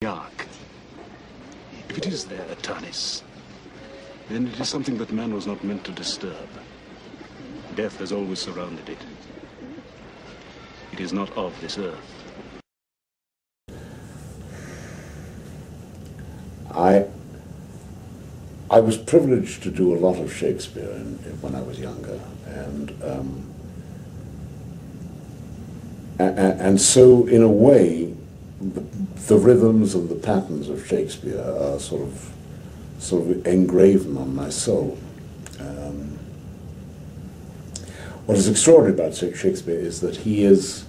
ark. If it is there, Tanis, then it is something that man was not meant to disturb. Death has always surrounded it. It is not of this earth. I was privileged to do a lot of Shakespeare when I was younger, and so in a way, the rhythms and the patterns of Shakespeare are sort of engraven on my soul. What is extraordinary about Shakespeare is that he's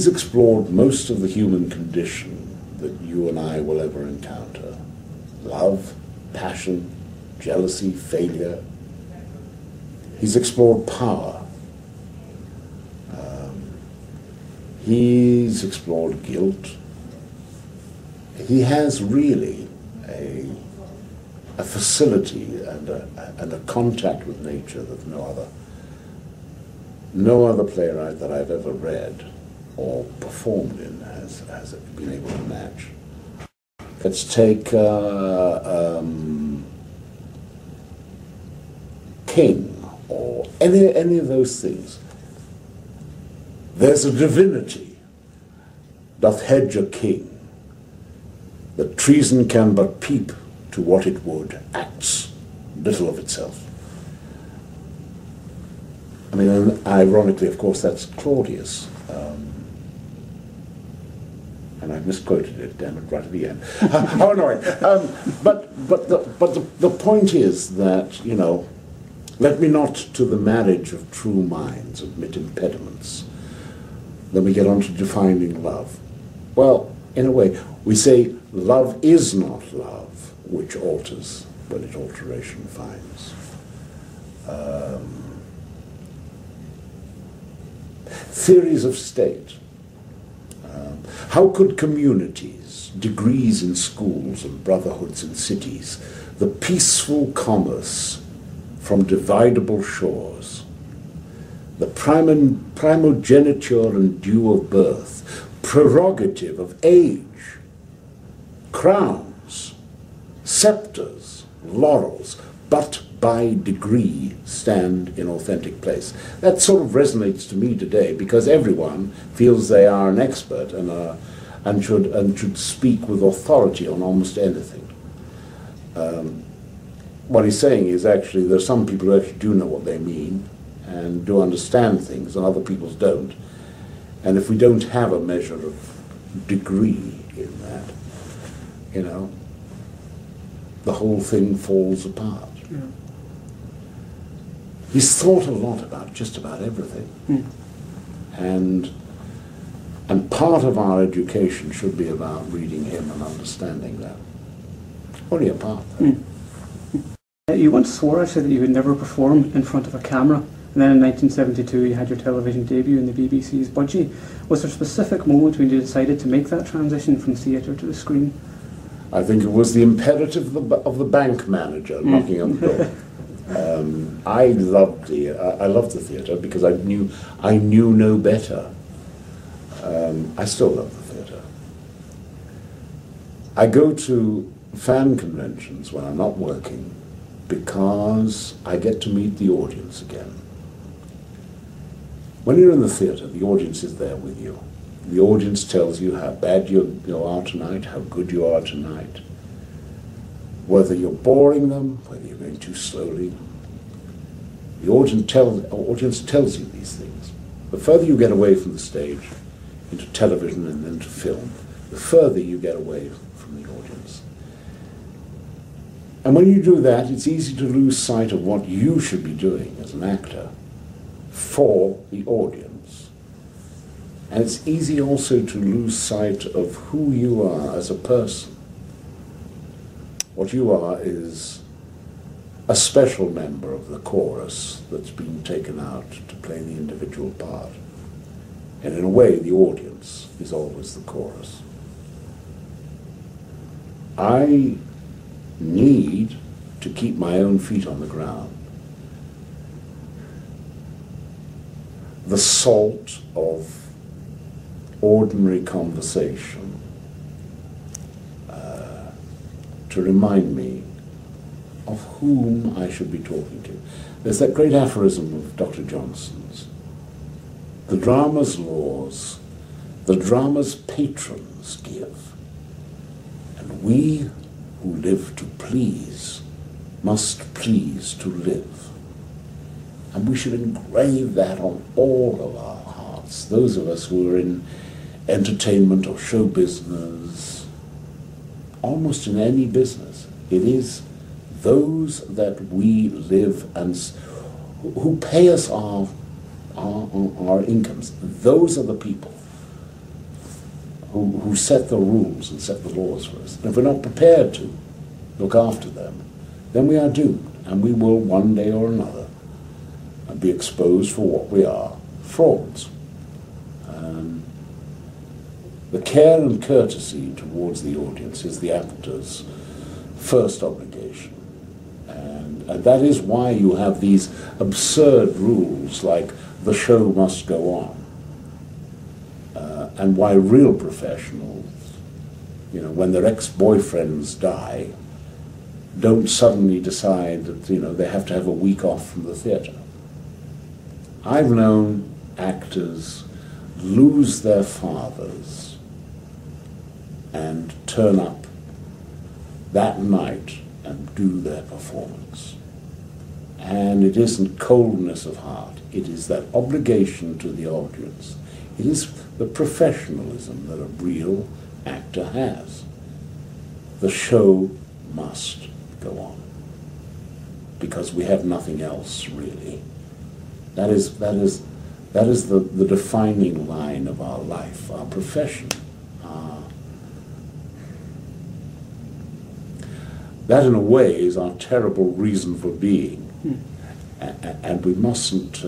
explored most of the human condition that you and I will ever encounter. Love, passion, jealousy, failure. He's explored power. He's explored guilt. He has really a facility and a contact with nature that no other playwright that I've ever read or performed in has been able to match. Let's take King or any of those things. There's a divinity doth hedge a king, that treason can but peep to what it would, acts little of itself. I mean, and ironically, of course, that's Claudius. And I misquoted it, damn it, right at the end. How annoying. But the point is that, you know, let me not to the marriage of true minds admit impediments. Then we get on to defining love. Well, in a way, we say love is not love, which alters when it alteration finds. Theories of state. How could communities, degrees in schools and brotherhoods in cities, the peaceful commerce from dividable shores, the primogeniture and due of birth, prerogative of age, crowns, scepters, laurels, but by degree stand in authentic place. That sort of resonates to me today because everyone feels they are an expert and should speak with authority on almost anything. What he's saying is actually there's some people who actually do know what they mean and do understand things and other people don't. And if we don't have a measure of degree in that, you know, the whole thing falls apart. Yeah. He's thought a lot about just about everything. And part of our education should be about reading him and understanding that. Only a part, though. You once swore actually that you would never perform in front of a camera. And then in 1972 you had your television debut in the BBC's Bungee. Was there a specific moment when you decided to make that transition from theatre to the screen? I think it was the imperative of the bank manager knocking on the door. I loved the theatre because I knew no better. I still love the theatre. I go to fan conventions when I'm not working because I get to meet the audience again. When you're in the theatre, the audience is there with you. The audience tells you how bad you are tonight, how good you are tonight, whether you're boring them, whether you're going too slowly. The audience tells you these things. The further you get away from the stage, into television and then to film, the further you get away from the audience. And when you do that, it's easy to lose sight of what you should be doing as an actor for the audience. And it's easy also to lose sight of who you are as a person. What you are is a special member of the chorus that's been taken out to play the individual part. And in a way, the audience is always the chorus. I need to keep my own feet on the ground. The salt of ordinary conversation to remind me of whom I should be talking to. There's that great aphorism of Dr. Johnson's: the drama's laws, the drama's patrons give, and we who live to please must please to live. And we should engrave that on all of our hearts, those of us who are in entertainment or show business, almost in any business. It is those that we live and who pay us our incomes. Those are the people who set the rules and set the laws for us. And if we're not prepared to look after them, then we are doomed, and we will one day or another be exposed for what we are, frauds. The care and courtesy towards the audience is the actor's first obligation. And that is why you have these absurd rules like the show must go on. And why real professionals, when their ex-boyfriends die, don't suddenly decide that, they have to have a week off from the theatre. I've known actors lose their fathers and turn up that night and do their performance. And it isn't coldness of heart, it is that obligation to the audience. It is the professionalism that a real actor has. The show must go on, because we have nothing else, really. That is the defining line of our life, our profession. That, in a way, is our terrible reason for being, and we mustn't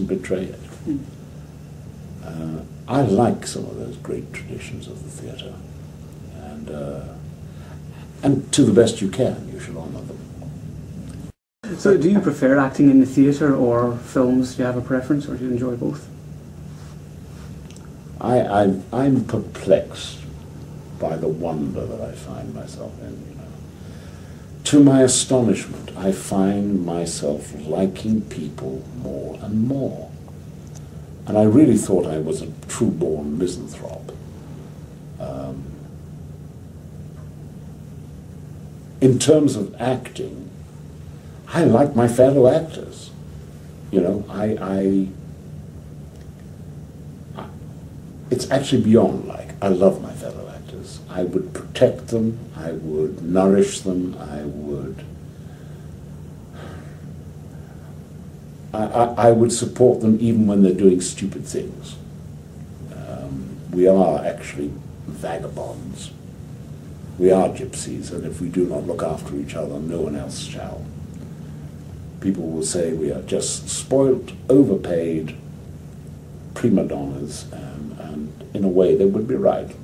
betray it. I like some of those great traditions of the theatre, and to the best you can, you should honour them. So do you prefer acting in the theatre or films? Do you have a preference, or do you enjoy both? I'm perplexed by the wonder that I find myself in. To my astonishment, I find myself liking people more and more. And I really thought I was a true-born misanthrope. In terms of acting, I like my fellow actors. It's actually beyond like. I love my fellow actors. I would protect them, I would nourish them, I would support them even when they're doing stupid things. We are actually vagabonds. We are gypsies, and if we do not look after each other, no one else shall. People will say we are just spoilt, overpaid prima donnas, and in a way they would be right.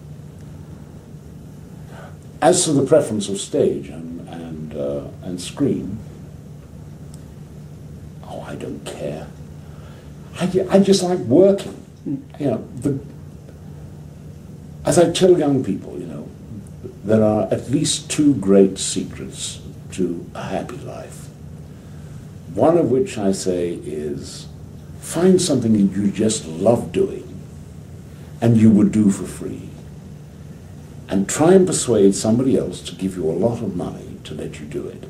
As to the preference of stage and screen, I don't care. I just like working. As I tell young people, there are at least two great secrets to a happy life. One of which I say is, find something that you just love doing and you would do for free, and try and persuade somebody else to give you a lot of money to let you do it.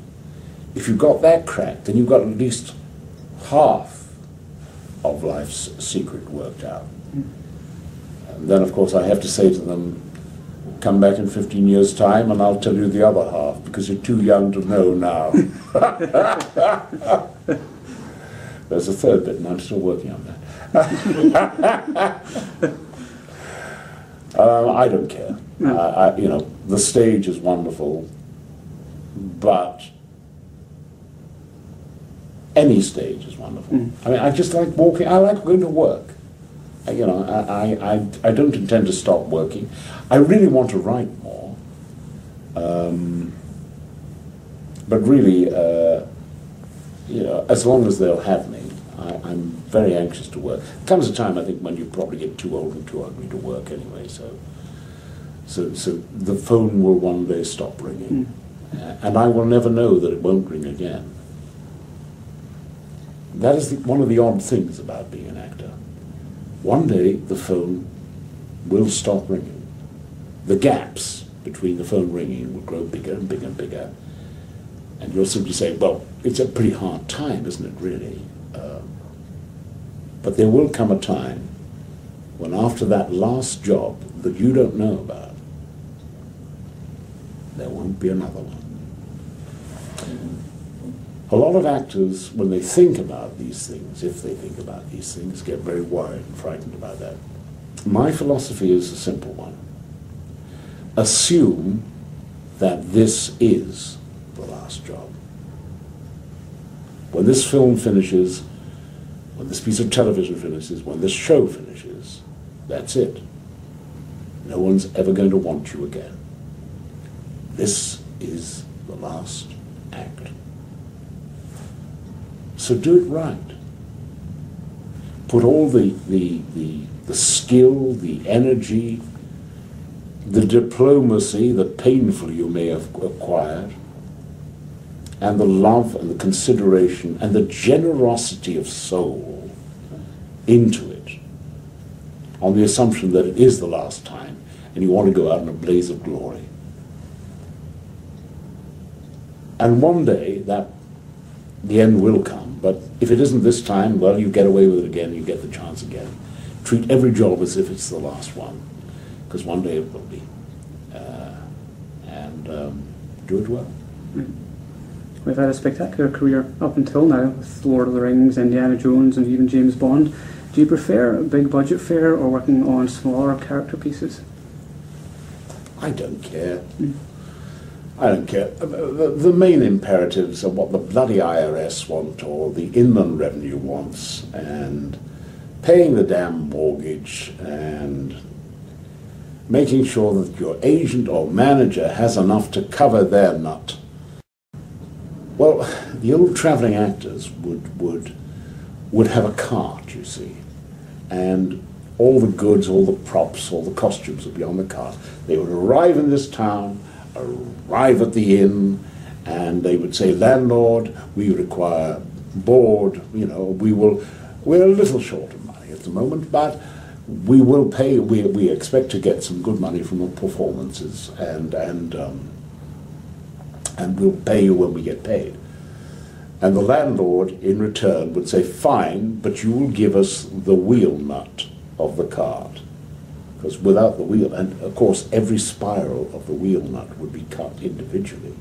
If you've got that cracked, then you've got at least half of life's secret worked out. And then, of course, I have to say to them, come back in 15 years' time and I'll tell you the other half, because you're too young to know now. There's a third bit, and I'm still working on that. I don't care. The stage is wonderful, but any stage is wonderful. I mean, I just like walking. I like going to work. I don't intend to stop working. I really want to write more, but really, as long as they'll have me, I'm very anxious to work. There comes a time, I think, when you probably get too old and too ugly to work anyway, so the phone will one day stop ringing. And I will never know that it won't ring again. That is one of the odd things about being an actor. One day the phone will stop ringing. The gaps between the phone ringing will grow bigger and bigger and bigger. And you'll simply say, well, it's a pretty hard time, isn't it, really? But there will come a time when after that last job that you don't know about, there won't be another one. A lot of actors, when they think about these things, if they think about these things, get very worried and frightened about that. My philosophy is a simple one. Assume that this is the last job. When this film finishes, when this piece of television finishes, when this show finishes, that's it. No one's ever going to want you again. This is the last act. So do it right. Put all the skill, the energy, the diplomacy that painfully you may have acquired, and the love and the consideration and the generosity of soul into it, on the assumption that it is the last time and you want to go out in a blaze of glory. And one day the end will come, but if it isn't this time, well, you get away with it again, you get the chance again. Treat every job as if it's the last one, because one day it will be. Do it well. We've had a spectacular career up until now with Lord of the Rings, Indiana Jones, and even James Bond. Do you prefer a big budget fare or working on smaller character pieces? I don't care. I don't care. The main imperatives are what the bloody IRS want or the Inland Revenue wants, and paying the damn mortgage and making sure that your agent or manager has enough to cover their nut. Well, the old travelling actors would have a cart, you see, and all the goods, all the props, all the costumes would be on the cart. They would arrive in this town, arrive at the inn, and they would say, landlord, we require board, we're a little short of money at the moment, but we will pay, we expect to get some good money from the performances, and we'll pay you when we get paid. And the landlord, in return, would say, fine, but you will give us the wheel nut of the cart. Because without the wheel, and of course every spiral of the wheel nut would be cut individually.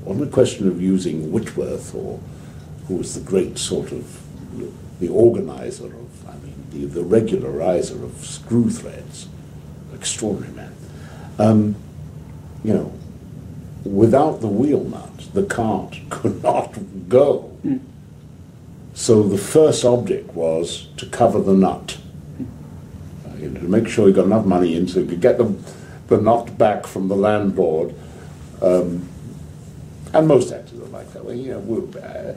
On the question of using Whitworth, or who was the great sort of, the organizer of, the regularizer of screw threads, extraordinary man. Without the wheel nut, the cart could not go. So the first object was to cover the nut. To make sure you got enough money in so you could get the nut back from the landlord. And most actors are like that.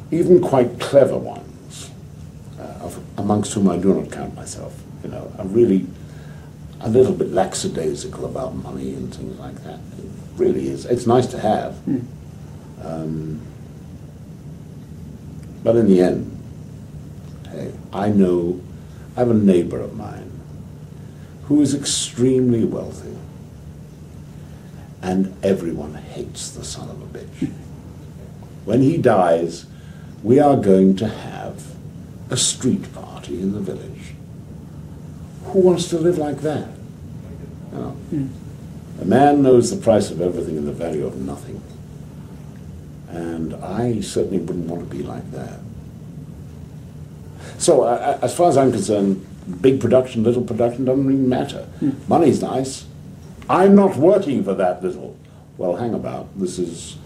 Even quite clever ones, amongst whom I do not count myself, are really a little bit lackadaisical about money and things like that. It really is. It's nice to have. But in the end, hey, I have a neighbor of mine who is extremely wealthy, and everyone hates the son of a bitch. When he dies, we are going to have a street party in the village. Who wants to live like that? A man knows the price of everything and the value of nothing. And I certainly wouldn't want to be like that. So, as far as I'm concerned, big production, little production, doesn't really matter. Money's nice. I'm not working for that little. Well, hang about. This is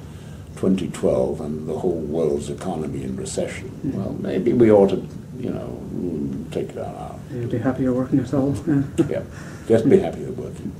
2012 and the whole world's economy in recession. Well, maybe we ought to, take that out. You'd be happier working at all. Yeah, just be happier working.